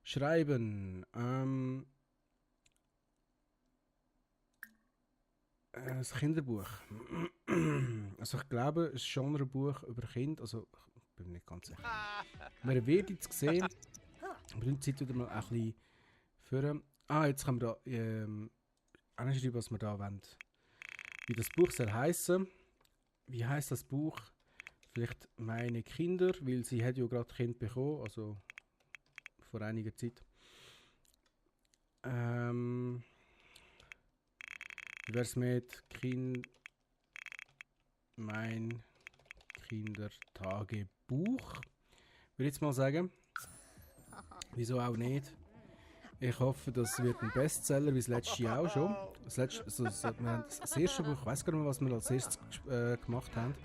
Schreiben. Ein Kinderbuch. Also ich glaube, es ist schon ein Buch über Kinder. Also ich bin mir nicht ganz sicher. Man wird jetzt sehen. Aber die Zeit wieder mal ein bisschen führen. Jetzt können wir da anschreiben, was wir da wollen. Wie das Buch soll heissen. Wie heisst das Buch? Vielleicht meine Kinder, weil sie hat ja gerade Kind bekommen, also vor einiger Zeit. Wie wär's mit mein Kindertagebuch? Würde ich jetzt mal sagen. Wieso auch nicht? Ich hoffe, das wird ein Bestseller, wie das letzte Jahr auch schon. Das erste Buch, ich weiß gar nicht mehr, was wir als erstes gemacht haben.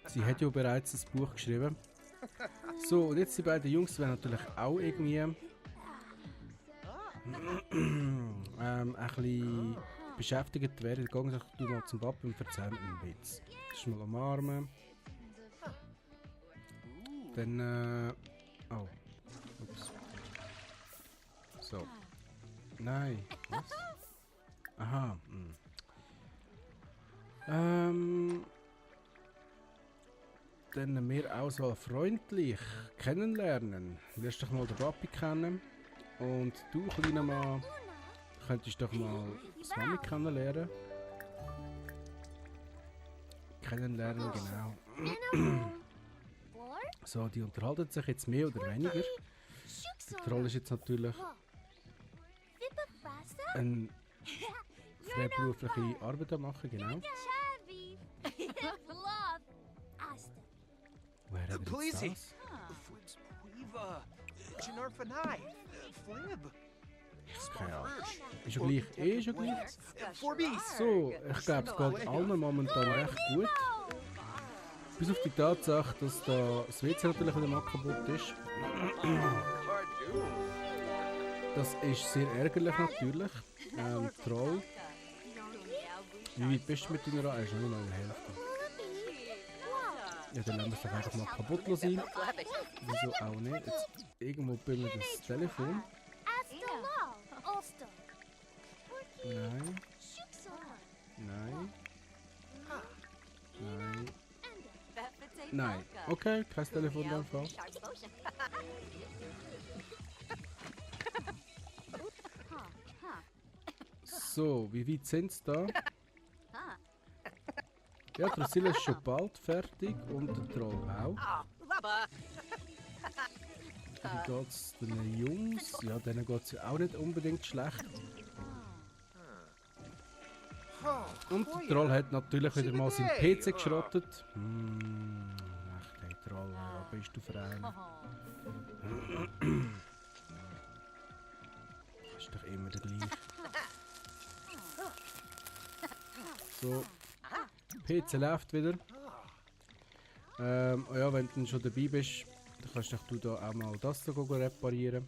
Sie hat ja bereits ein Buch geschrieben. So, und jetzt die beiden Jungs werden natürlich auch irgendwie ein bisschen beschäftigt werden. Gehen Sie mal zum Papa und erzählen einen Witz. Das ist mal umarmen. Dann, oh, ups. So. Nein, was? Aha, dann mehr Auswahl freundlich kennenlernen. Lernst doch mal den Papi kennen. Und du, kleiner Mann, könntest doch mal das Mami kennenlernen. Kennenlernen, genau. So, die unterhalten sich jetzt mehr oder weniger. Der Troll ist jetzt natürlich eine freiberufliche Arbeit am machen, genau. Woher hat er jetzt das? Keine Ahnung. Ist ja gleich, schon gleich. So, ich glaube, es geht allen momentan recht gut. Bis auf die Tatsache, dass da das WC natürlich wieder mal kaputt ist. Das ist sehr ärgerlich natürlich. Troll. Wie weit bist du mit deiner Reihe? Nur noch in der Hälfte. Ja, dann lassen wir es doch einfach mal kaputt sein. Wieso auch nicht? Jetzt irgendwo bimmelt das Telefon. Nein. Nein. Nein. Nein. Okay, kein Telefon in dem Fall. So, wie weit sind sie da? Ja, Drusilla ist schon bald fertig und der Troll auch. Wie geht's den Jungs? Ja, denen geht's ja auch nicht unbedingt schlecht. Und der Troll hat natürlich wieder mal seinen PC geschrottet. Ach, der Troll, was bist du für einen? Das ist doch immer der gleiche. So, PC läuft wieder. Ja, wenn du schon dabei bist, dann kannst du da auch mal das da reparieren.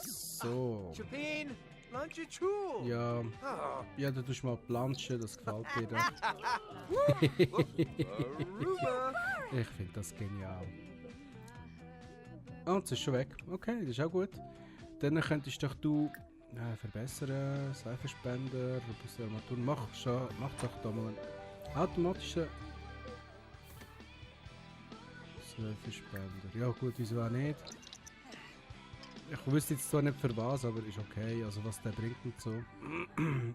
So. Ja, ja, du tust mal planschen, das gefällt dir da. Ich finde das genial. Oh, jetzt ist schon weg. Okay, das ist auch gut. Dann könntest du verbessern, Seifenspender, Robustarmatur. Mach doch da mal einen automatischen Seifenspender. Ja gut, wieso auch nicht? Ich wüsste jetzt zwar nicht für was, aber ist okay, also was der bringt und so.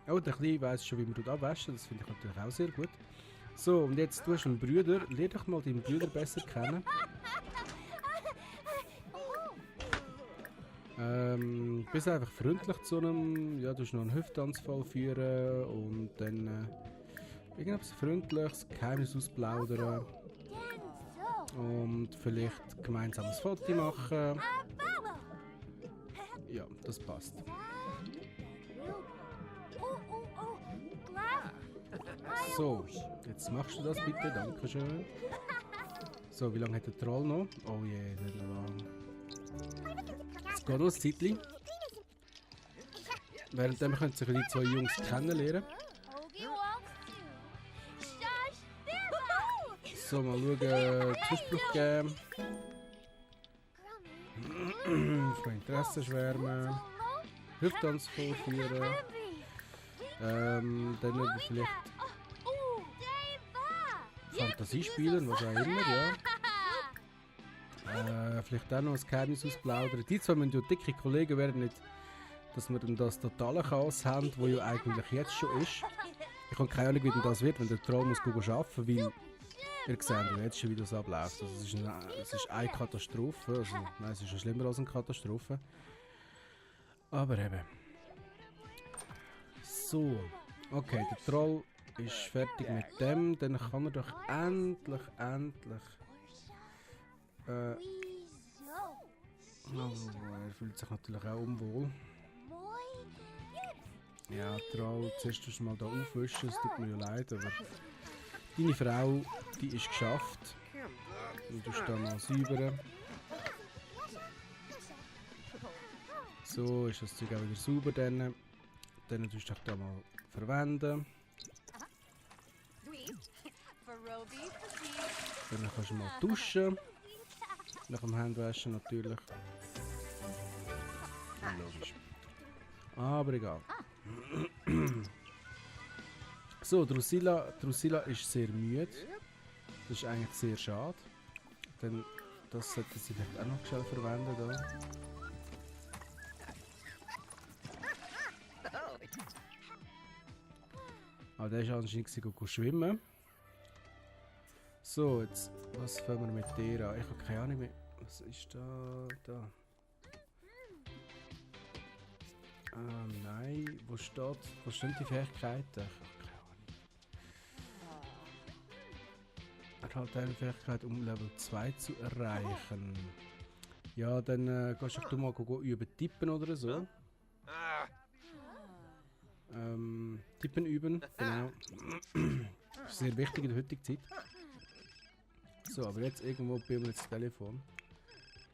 Oh, der Kleine weiss schon, wie man da waschen, das finde ich natürlich auch sehr gut. So, und jetzt du hast einen Bruder, lern doch mal deinen Bruder besser kennen. Bist einfach freundlich zu einem, ja, du hast noch einen Hüftanfall führen und dann irgendetwas Freundliches, Geheimnis ausplaudern und vielleicht gemeinsam ein Foto machen. Ja, das passt. So, jetzt machst du das bitte, dankeschön. So, wie lange hat der Troll noch? Oh je, der lang. Jetzt geht das Zeitchen. Währenddem können sich die zwei Jungs kennenlernen. So, mal schauen. Zuspruch geben. Von Interesse schwärmen. Hüfttanz vorführen. Dann vielleicht Fantasie spielen, was auch immer, ja. Vielleicht auch noch ein Geheimnis ausplaudern. Die zwei müssen ja dicke Kollegen werden, nicht, dass wir dann das totale Chaos haben, wo ja eigentlich jetzt schon ist. Ich habe keine Ahnung, wie denn das wird, wenn der Troll muss arbeiten, weil ihr seht ja jetzt schon, wie das abläuft. Also es ist eine Katastrophe, also nein, es ist schon schlimmer als eine Katastrophe. Aber eben. So, okay, der Troll ist fertig mit dem, dann kann er doch endlich er fühlt sich natürlich auch unwohl. Ja, Troll, zuerst musst du mal da aufwischen, es tut mir ja leid, aber deine Frau, die ist geschafft. Und du da mal säubern. So ist das Zeug auch wieder sauber dann. Dann tust du dich da mal verwenden. Dann kannst du mal duschen. Nach dem Handwaschen natürlich. Ja, logisch. Aber egal. So, Drusilla ist sehr müde. Das ist eigentlich sehr schade. Denn das sollte sie vielleicht auch noch schnell verwenden. Da. Aber der ist anscheinend schwimmen. So, jetzt, was fangen wir mit dir an? Ich habe keine Ahnung mehr. Was ist da? Ah, nein. Wo stehen die Fähigkeiten? Ich habe keine Ahnung. Er hat eine Fähigkeit, um Level 2 zu erreichen. Ja, dann kannst du mal üben tippen oder so. Tippen üben, genau. Das ist sehr wichtig in der heutigen Zeit. So, aber jetzt irgendwo bei mir das Telefon.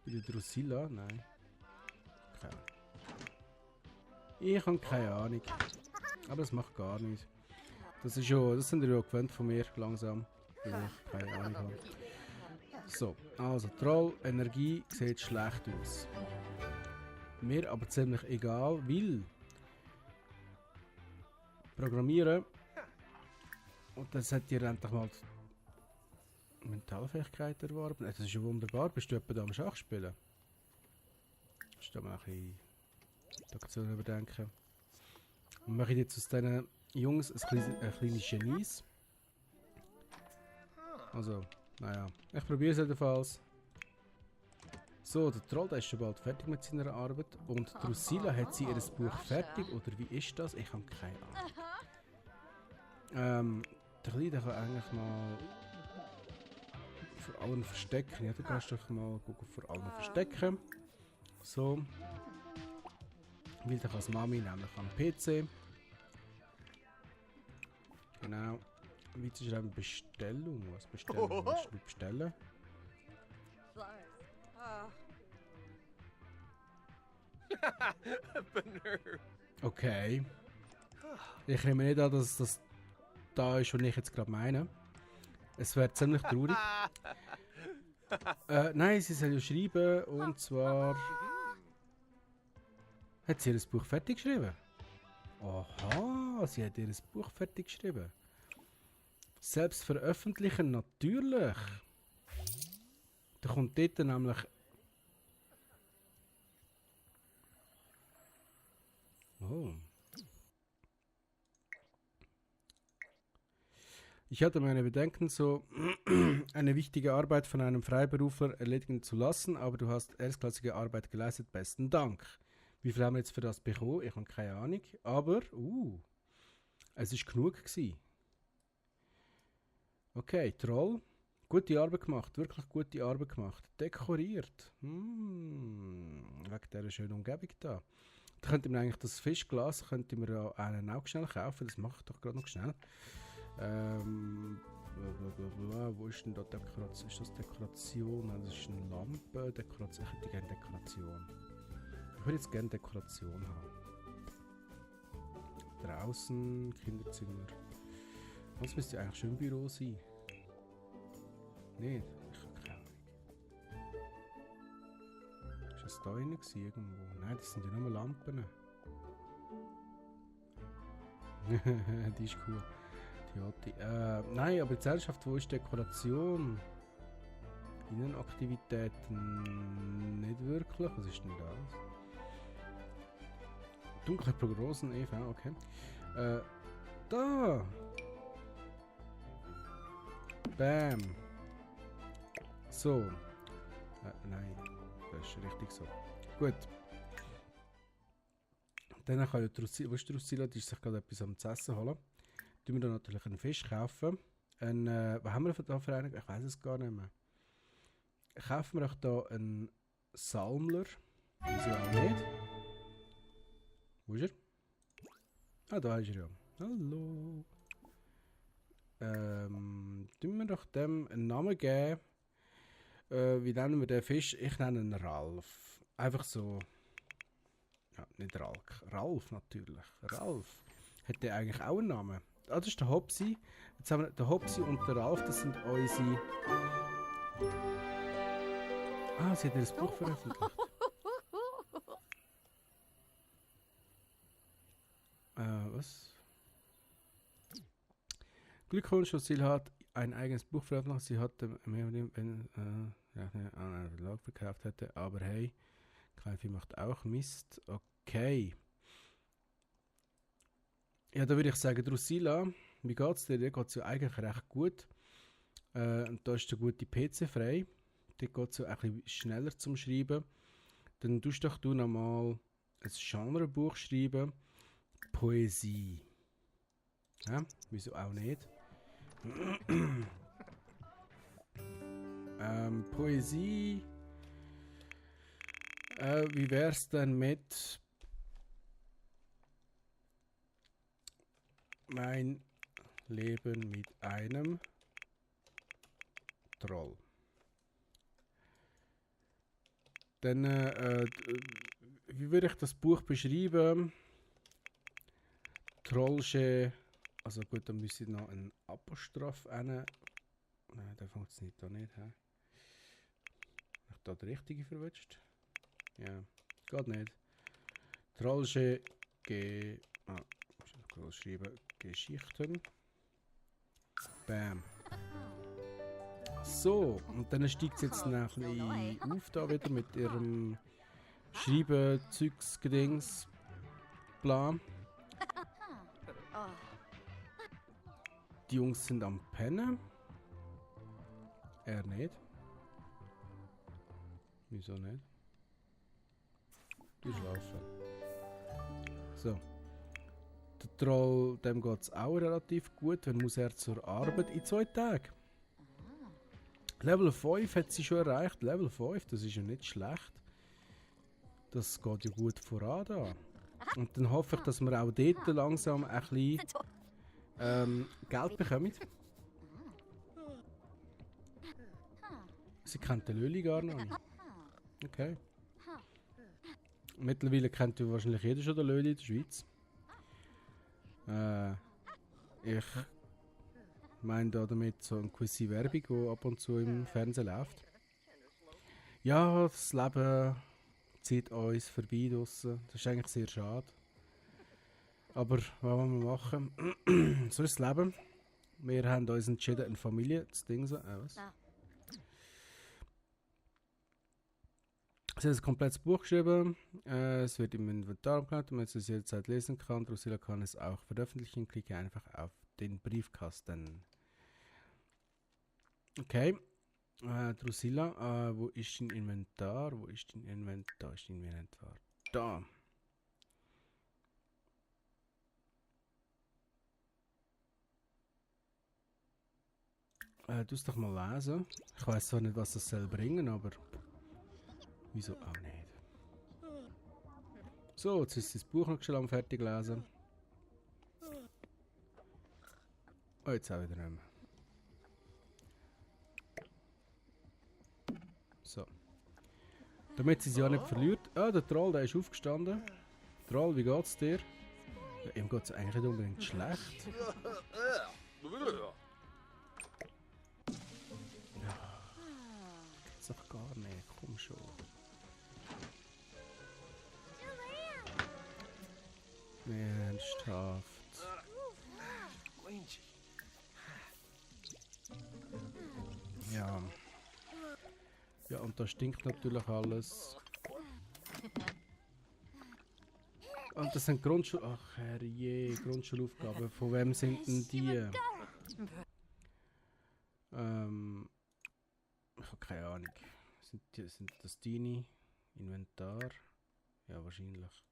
Bei der Drusilla? Nein. Keine Ahnung. Ich habe keine Ahnung. Aber das macht gar nichts. Das sind ihr ja gewöhnt von mir, langsam. Weil ich keine Ahnung habe. So, also Troll, Energie sieht schlecht aus. Mir aber ziemlich egal, weil Programmieren und das hat ihr endlich mal Mentalfähigkeit erworben. Das ist ja wunderbar. Bist du etwa da am Schach spielen? Musst du da mal ein bisschen die Aktion überdenken. Und mache ich jetzt aus diesen Jungs ein kleines Genies. Also, naja, ich probiere es jedenfalls. So, der Troll der ist schon bald fertig mit seiner Arbeit. Und Drusilla, hat sie ihr Buch fertig? Oder wie ist das? Ich habe keine Ahnung. Der Kleine kann eigentlich mal vor allem verstecken. Ja, du kannst doch mal gucken, vor allem verstecken. So. Weil dann kann es Mami nämlich am PC. Genau. Wie zu schreiben Bestellung. Was bestellen? Was du bestellen? Okay. Ich nehme nicht an, dass das da ist, was ich jetzt gerade meine. Es wäre ziemlich traurig. Nein, sie soll ja schreiben, und zwar hat sie ihr Buch fertig geschrieben. Aha, sie hat ihr Buch fertig geschrieben. Selbst veröffentlichen, natürlich. Da kommt dort nämlich... Oh. Ich hatte meine Bedenken, so eine wichtige Arbeit von einem Freiberufler erledigen zu lassen, aber du hast erstklassige Arbeit geleistet. Besten Dank. Wie viel haben wir jetzt für das bekommen? Ich habe keine Ahnung. Aber, es ist genug gewesen. Okay, Troll. Gute Arbeit gemacht. Wirklich gute Arbeit gemacht. Dekoriert. Wegen dieser schönen Umgebung da. Da könnte man eigentlich das Fischglas, könnte man ja einen auch schnell kaufen. Das mache ich doch gerade noch schnell. Wo ist denn da Dekoration? Ist das Dekoration? Nein, das ist eine Lampe. Dekoration. Ich hätte gerne Dekoration. Ich würde jetzt gerne Dekoration haben. Draußen, Kinderzimmer. Das müsste eigentlich schon im Büro sein. Nicht? Ich habe keine Ahnung. Ist das da drin gewesen, irgendwo? Nein, das sind ja nur Lampen. Die ist cool. Die alte. Nein, aber zuerst, wo ist Dekoration? Innenaktivitäten nicht wirklich. Was ist denn das? Dunkle Prognosen, Eva, okay. Da! Bam! So. Nein, das ist richtig so. Gut. Dann kann ja Drusilla, wo ist Drusilla? Die ist sich gerade etwas am zu essen holen. Tun wir dann natürlich einen Fisch kaufen. Was haben wir da für einen? Ich weiß es gar nicht mehr. Kaufen wir auch hier einen Salmler. Wieso auch nicht? Wo ist er? Ah, da ist er ja. Hallo. Tun wir doch dem einen Namen geben. Wie nennen wir den Fisch? Ich nenne ihn Ralf. Einfach so. Ja, nicht Ralk. Ralf natürlich. Ralf. Hat der eigentlich auch einen Namen? Ah, das ist der Hopsi. Jetzt haben wir den Hopsi und der Ralf. Das sind unsere... Ah, sie hat ihr Buch veröffentlicht. Was? Glückwunsch, Lucille hat ein eigenes Buch veröffentlicht. Sie hat mehr oder weniger einen Verlag verkauft hätte, aber hey, Kleinvieh macht auch Mist. Okay. Ja, da würde ich sagen, Drusilla, wie geht's dir? Dir geht es ja eigentlich recht gut. Und da ist der gute PC frei. Dir geht es ja ein bisschen schneller zum Schreiben. Dann tust doch du nochmal ein Genrebuch schreiben. Poesie. Ja, wieso auch nicht? Poesie. Wie wär's denn mit mein Leben mit einem Troll? Dann, wie würde ich das Buch beschreiben? Trollsche, also gut, dann müsste ich noch einen Apostroph rein. Nein, der funktioniert da nicht. He? Ich da die richtige verwünscht? Ja, geht nicht. Trollsche schreiben Geschichten. Bam. So, und dann steigt sie jetzt noch ein bisschen auf da wieder mit ihrem Schreiben, Zeugs, Gedings, bla. Die Jungs sind am Pennen. Er nicht. Wieso nicht? Die schlafen. So. Der Troll, dem geht es auch relativ gut. Wann muss er zur Arbeit? In 2 Tagen. Level 5 hat sie schon erreicht. Level 5, das ist ja nicht schlecht. Das geht ja gut voran da. Und dann hoffe ich, dass wir auch dort langsam ein bisschen Geld bekommen. Sie kennt den Lölli gar noch nicht. Okay. Mittlerweile kennt ja wahrscheinlich jeder schon den Lölli in der Schweiz. Ich meine da damit so eine gewisse Werbung, die ab und zu im Fernsehen läuft. Ja, das Leben zieht uns vorbei draussen. Das ist eigentlich sehr schade. Aber was wollen wir machen? So ist das Leben. Wir haben uns entschieden, eine Familie zu Ding so. Was? Sie hat ein komplettes Buch geschrieben. Es wird im Inventar abgelegt, damit sie es jederzeit lesen kann. Drusilla kann es auch veröffentlichen. Klicke einfach auf den Briefkasten. Okay. Drusilla, wo ist dein Inventar? Wo ist dein Inventar? Ist dein Inventar? Da. Du es doch mal lesen. Ich weiß zwar nicht, was das soll bringen, aber wieso auch nicht. So, jetzt ist das Buch noch schon am fertig lesen. Oh, jetzt auch wieder nicht mehr. So. Damit sie es ja nicht verliert. Ah, der Troll, der ist aufgestanden. Troll, wie geht's dir? Ja, ihm geht's eigentlich nicht unbedingt schlecht. Ja. gibt's doch gar nicht. Komm schon. Ernsthaft. Ja. Ja, und da stinkt natürlich alles. Und das sind Ach herrje, Grundschulaufgaben. Von wem sind denn die? Ich habe keine Ahnung. Sind das deine? Inventar? Ja, wahrscheinlich.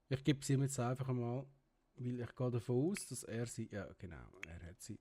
Ich gebe sie ihm jetzt einfach mal, weil ich gehe davon aus, dass er sie... Ja, genau, er hat sie.